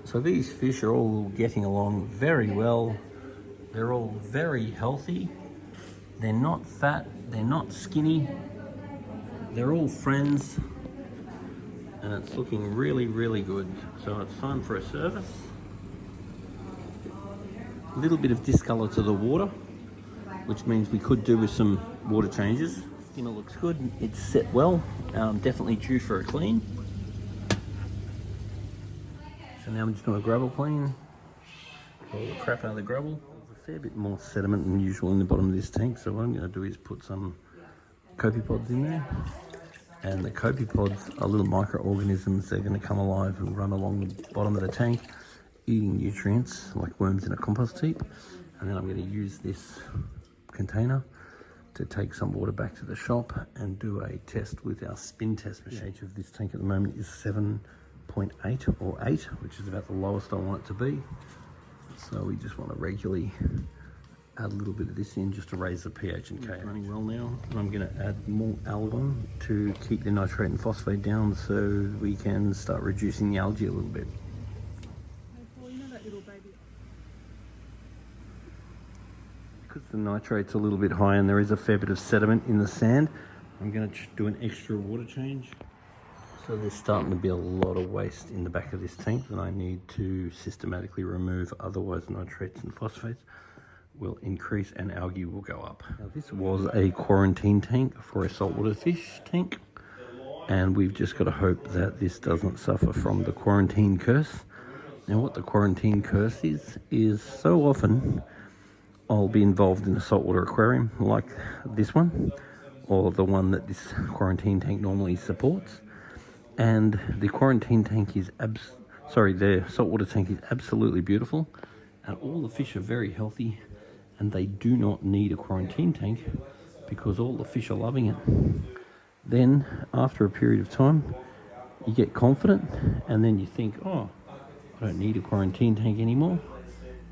So these fish are all getting along very well. They're all very healthy. They're not fat, they're not skinny. They're all friends. And it's looking really, really good. So it's time for a service. A little bit of discolor to the water, which means we could do with some water changes. Skimmer looks good, it's set well, definitely due for a clean. So now I'm just doing a gravel clean. Pull all the crap out of the gravel. There's a fair bit more sediment than usual in the bottom of this tank, so what I'm going to do is put some copepods in there. And the copepods are little microorganisms. They're going to come alive and run along the bottom of the tank, eating nutrients like worms in a compost heap. And then I'm going to use this container to take some water back to the shop and do a test with our spin test machine. The pH of this tank at the moment is 7.8 or 8, which is about the lowest I want it to be. So we just want to regularly add a little bit of this in just to raise the pH and pH. Running well now, and I'm going to add more algon to keep the nitrate and phosphate down so we can start reducing the algae a little bit. Because the nitrate's a little bit high and there is a fair bit of sediment in the sand, I'm going to do an extra water change. So there's starting to be a lot of waste in the back of this tank that I need to systematically remove, otherwise nitrates and phosphates will increase and algae will go up. Now this was a quarantine tank for a saltwater fish tank, and we've just got to hope that this doesn't suffer from the quarantine curse. Now what the quarantine curse is so often I'll be involved in a saltwater aquarium like this one, or the one that this quarantine tank normally supports, and the quarantine tank is the saltwater tank is absolutely beautiful, and all the fish are very healthy, and they do not need a quarantine tank because all the fish are loving it. Then after a period of time you get confident and then you think, oh, I don't need a quarantine tank anymore.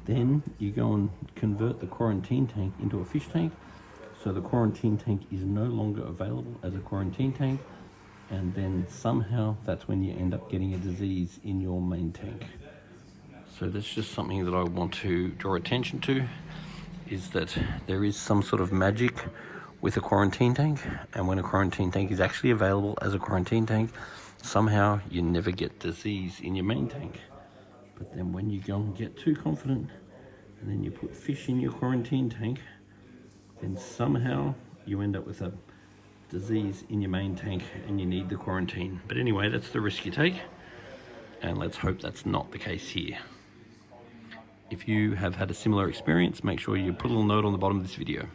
Then you go and convert the quarantine tank into a fish tank, so the quarantine tank is no longer available as a quarantine tank, and then somehow that's when you end up getting a disease in your main tank. So that's just something that I want to draw attention to, is that there is some sort of magic with a quarantine tank, and when a quarantine tank is actually available as a quarantine tank, somehow you never get disease in your main tank. But then when you go and get too confident and then you put fish in your quarantine tank, then somehow you end up with a disease in your main tank and you need the quarantine. But anyway, that's the risk you take, and let's hope that's not the case here. If you have had a similar experience, make sure you put a little note on the bottom of this video.